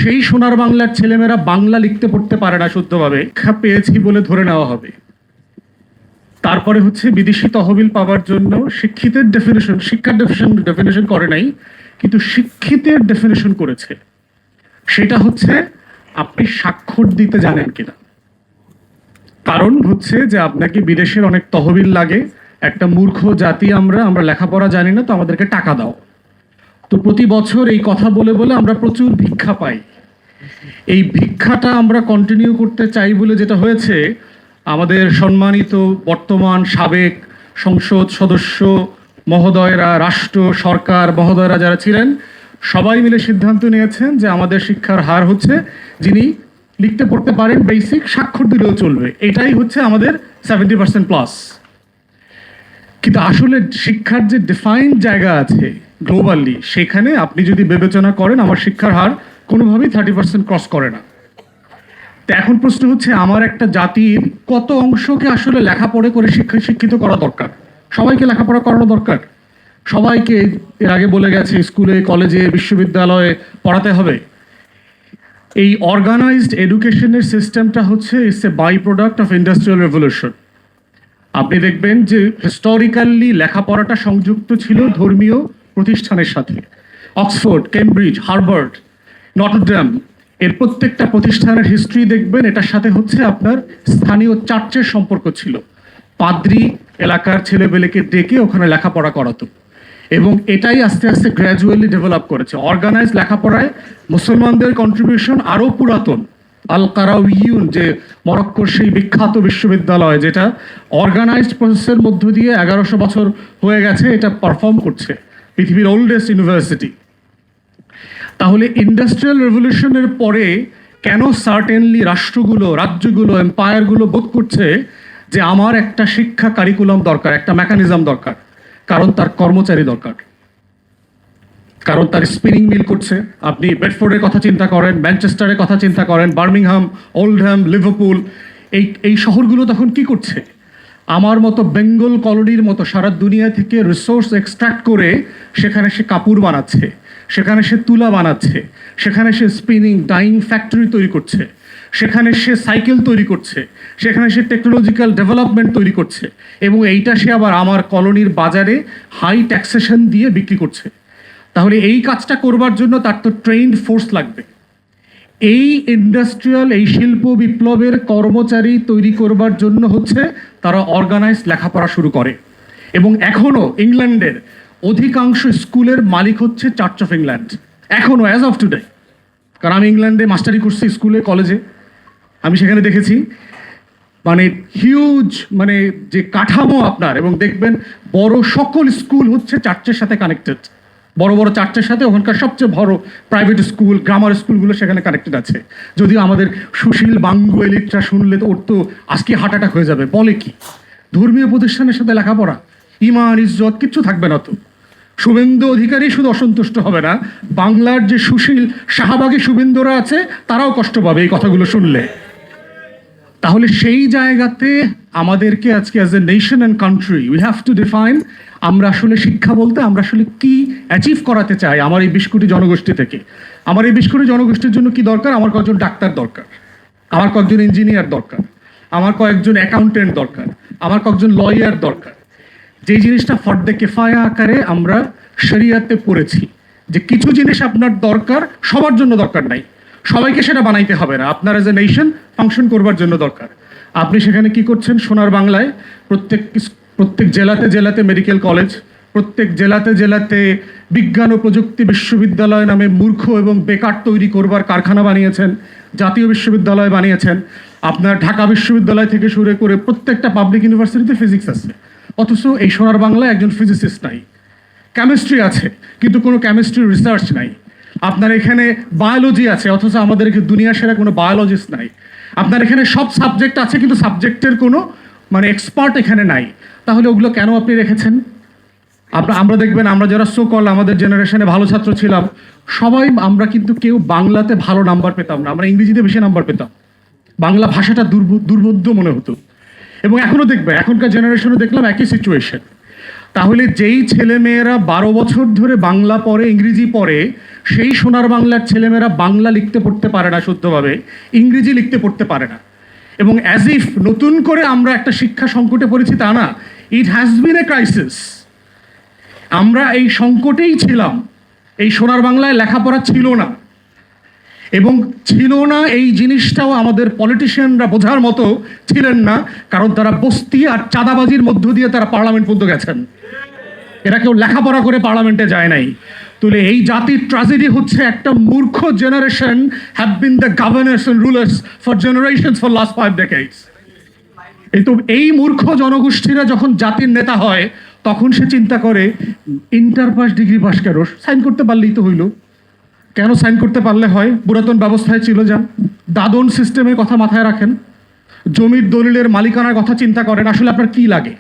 সেই সোনার বাংলার ছেলেমেয়েরা বাংলা লিখতে পড়তে পারে না শুদ্ধভাবে, শিক্ষা পেয়েছি বলে ধরে নেওয়া হবে। তারপরে হচ্ছে বিদেশি তহবিল পাওয়ার জন্য শিক্ষিতের ডেফিনেশন, শিক্ষার ডেফিনেশন করে নাই, কিন্তু শিক্ষিতের ডেফিনেশন করেছে। সেটা হচ্ছে আপনি স্বাক্ষর দিতে জানেন কিনা। কারণ হচ্ছে যে আপনাকে বিদেশের অনেক তহবিল লাগে, একটা মূর্খ জাতি আমরা লেখাপড়া জানি না, তো আমাদেরকে টাকা দাও। তো প্রতি বছর এই কথা বলে বলে আমরা প্রচুর ভিক্ষা পাই। এই ভিক্ষাটা আমরা কন্টিনিউ করতে চাই বলে যেটা হয়েছে, আমাদের সম্মানিত বর্তমান সাবেক সংসদ সদস্য মহোদয়রা, রাষ্ট্র সরকার মহোদয়রা যারা ছিলেন, সবাই মিলে সিদ্ধান্ত নিয়েছেন যে আমাদের শিক্ষার হার হচ্ছে, যিনি লিখতে পড়তে পারেন বেসিক, স্বাক্ষর দিলেও চলবে, এটাই হচ্ছে আমাদের 70%+। কিন্তু আসলে শিক্ষার যে ডিফাইন্ড জায়গা আছে গ্লোবালি, সেখানে আপনি যদি বিবেচনা করেন আমার শিক্ষার হার কোনোভাবেই 30% ক্রস করে না। তো এখন প্রশ্ন হচ্ছে, আমার একটা জাতির কত অংশকে আসলে লেখাপড়া করে শিক্ষিত করা দরকার? সবাইকে লেখাপড়া করানো দরকার? সবাইকে এর আগে বলে গেছে স্কুলে কলেজে বিশ্ববিদ্যালয়ে পড়াতে হবে? এই অর্গানাইজড এডুকেশনের সিস্টেমটা হচ্ছে it's a by product of industrial revolution. আপনি দেখবেন যে হিস্টোরিক্যালি লেখাপড়াটা সংযুক্ত ছিল ধর্মীয় প্রতিষ্ঠানের সাথে। অক্সফোর্ড, কেমব্রিজ, হার্ভার্ড, নটরডেম, এর প্রত্যেকটা প্রতিষ্ঠানের হিস্ট্রি দেখবেন এটার সাথে হচ্ছে আপনার স্থানীয় চার্চের সম্পর্ক ছিল। পাদ্রি এলাকার ছেলেবেলেকে ডেকে ওখানে লেখাপড়া করাতো, এবং এটাই আস্তে আস্তে গ্র্যাজুয়ালি ডেভেলপ করেছে। অর্গানাইজ লেখাপড়ায় মুসলমানদের কন্ট্রিবিউশন আরও পুরাতন। আল কারাউইয়ুন, যে মরক্কোর সেই বিখ্যাত বিশ্ববিদ্যালয়, যেটা অর্গানাইজড প্রসেসের মধ্য দিয়ে 1100 বছর হয়ে গেছে, এটা পারফর্ম করছে, পৃথিবীর ওল্ডেস্ট ইউনিভার্সিটি। তাহলে ইন্ডাস্ট্রিয়াল রেভলিউশনের পরে কেন সার্টেনলি রাষ্ট্রগুলো, রাজ্যগুলো, এম্পায়ারগুলো বোধ করছে যে আমার একটা শিক্ষা কারিকুলাম দরকার, একটা মেকানিজম দরকার? কারণ তার কর্মচারী দরকার, কারণ তার স্পিনিং মিল করছে। আপনি বেডফোর্ডের কথা চিন্তা করেন, ম্যানচেস্টারের কথা চিন্তা করেন, বার্মিংহাম, ওল্ডহ্যাম, লিভারপুল, এই শহরগুলো তখন কি করছে? আমার মতো বেঙ্গল কলোনির মতো সারা দুনিয়া থেকে রিসোর্স এক্সট্রাক্ট করে সেখানে সে কাপড় বানাচ্ছে, সেখানে সে তুলা বানাচ্ছে, সেখানে সে স্পিনিং ডাইং ফ্যাক্টরি তৈরি করছে, সেখানে সে সাইকেল তৈরি করছে, সেখানে সে টেকনোলজিক্যাল ডেভেলপমেন্ট তৈরি করছে, এবং এইটা সে আবার আমার কলোনির বাজারে হাই ট্যাক্সেশন দিয়ে বিক্রি করছে। তাহলে এই কাজটা করবার জন্য তার তো ট্রেইনড ফোর্স লাগবে। এই ইন্ডাস্ট্রিয়াল, এই শিল্প বিপ্লবের কর্মচারী তৈরি করবার জন্য হচ্ছে তারা অর্গানাইজ লেখাপড়া শুরু করে। এবং এখনও ইংল্যান্ডের অধিকাংশ স্কুলের মালিক হচ্ছে চার্চ অফ ইংল্যান্ড, এখনও অ্যাজ অফ টুডে। কারণ আমি ইংল্যান্ডে মাস্টারি করছি, স্কুলে কলেজে, আমি সেখানে দেখেছি মানে হিউজ, মানে যে কাঠামো আপনার, এবং দেখবেন বড় সকল স্কুল হচ্ছে চার্চের সাথে কানেক্টেড। বড় বড় চার্চের সাথে ওখানকার সবচেয়ে বড় প্রাইভেট স্কুল, গ্রামার স্কুলগুলো সেখানে কানেক্টেড আছে। যদিও আমাদের সুশীল বাঙ্গু এলিটরা শুনলে তো ওর তো আজকে হার্ট অ্যাটাক হয়ে যাবে। বলে কি, ধর্মীয় প্রতিষ্ঠানের সাথে লেখাপড়া, ইমান ইজ্জত কিচ্ছু থাকবে না তো। শুভেন্দু অধিকারী শুধু অসন্তুষ্ট হবে না, বাংলার যে সুশীল শাহবাগী শুভেন্দুরা আছে তারাও কষ্ট পাবে এই কথাগুলো শুনলে। তাহলে সেই জায়গাতে আমাদেরকে আজকে as a nation and country we have to define আমরা আসলে শিক্ষা বলতে আমরা আসলে কি অ্যাচিভ করাতে চাই আমার এই 20 কোটি জনগোষ্ঠী থেকে। আমার এই 20 কোটি জনগোষ্ঠীর জন্য কি দরকার? আমার কয়েকজন ডাক্তার দরকার, আমার কয়েকজন ইঞ্জিনিয়ার দরকার, আমার কয়েকজন অ্যাকাউন্টেন্ট দরকার, আমার কয়েকজন লয়ার দরকার। যেই জিনিসটা ফর্দে কেফায়া আকারে আমরা শরিয়াতে পড়েছি, যে কিছু জিনিস আপনার দরকার, সবার জন্য দরকার নাই, সবাইকে সেটা বানাইতে হবে না, আপনার এজ এ নেশন ফাংশন করবার জন্য দরকার। আপনি সেখানে কি করছেন? সোনার বাংলায় প্রত্যেক জেলাতে জেলাতে মেডিকেল কলেজ, প্রত্যেক জেলাতে জেলাতে বিজ্ঞান ও প্রযুক্তি বিশ্ববিদ্যালয় নামে মূর্খ এবং বেকার তৈরি করবার কারখানা বানিয়েছেন, জাতীয় বিশ্ববিদ্যালয় বানিয়েছেন। আপনার ঢাকা বিশ্ববিদ্যালয় থেকে শুরু করে প্রত্যেকটা পাবলিক ইউনিভার্সিটিতে ফিজিক্স আছে, অথচ এই সোনার বাংলায় একজন ফিজিসিস্ট নাই। কেমিস্ট্রি আছে কিন্তু কোনো কেমিস্ট্রি রিসার্চ নাই। আপনার এখানে বায়োলজি আছে, অথচ আমাদের দুনিয়া সেরা কোনো বায়োলজিস্ট নাই। আপনার এখানে সব সাবজেক্ট আছে কিন্তু সাবজেক্টের কোনো মানে এক্সপার্ট এখানে নাই। তাহলে ওগুলো কেন আপনি রেখেছেন? আমরা দেখবেন, আমরা যারা সোকল আমাদের জেনারেশনে ভালো ছাত্র ছিলাম, সবাই আমরা কিন্তু কেউ বাংলাতে ভালো নাম্বার পেতাম না, আমরা ইংরেজিতে বেশি নাম্বার পেতাম। বাংলা ভাষাটা দুর্বোধ্য মনে হতো। এবং এখনও দেখবে, এখনকার জেনারেশনে দেখলাম একই সিচুয়েশন। তাহলে যেই ছেলেমেয়েরা 12 বছর ধরে বাংলা পড়ে, ইংরেজি পড়ে, সেই সোনার বাংলার ছেলেমেয়েরা বাংলা লিখতে পড়তে পারে না শুদ্ধভাবে, ইংরেজি লিখতে পড়তে পারে না। এবং অ্যাজ ইফ নতুন করে আমরা একটা শিক্ষা সংকটে পড়েছি তা না, it has been A crisis. আমরা এই সংকটেই ছিলাম, এই সোনার বাংলায় লেখাপড়া ছিল না, এবং ছিল না এই জিনিসটাও আমাদের পলিটিশিয়ানরা বোঝার মতো ছিলেন না, কারণ তারা বস্তি আর চাঁদাবাজির মধ্য দিয়ে তারা পার্লামেন্ট পর্যন্ত গেছেন। এরা কেউ লেখাপড়া করে পার্লামেন্টে যায় নাই। তাহলে এই জাতির ট্র্যাজেডি হচ্ছে একটা মূর্খ generation have been the governors and rulers for generations for last 5 decades। এই মূর্খ জনগোষ্ঠীরা যখন জাতির নেতা হয়, তখন সে চিন্তা করে ইন্টার পাস ডিগ্রি পাস কেন, সাইন করতে পারলেই তো হইল। কেন সাইন করতে পারলে হয়? পুরাতন ব্যবস্থায় ছিল যান, দাদন সিস্টেমের কথা মাথায় রাখেন, জমির দলিলের মালিকানার কথা চিন্তা করেন। আসলে আপনার কি লাগে?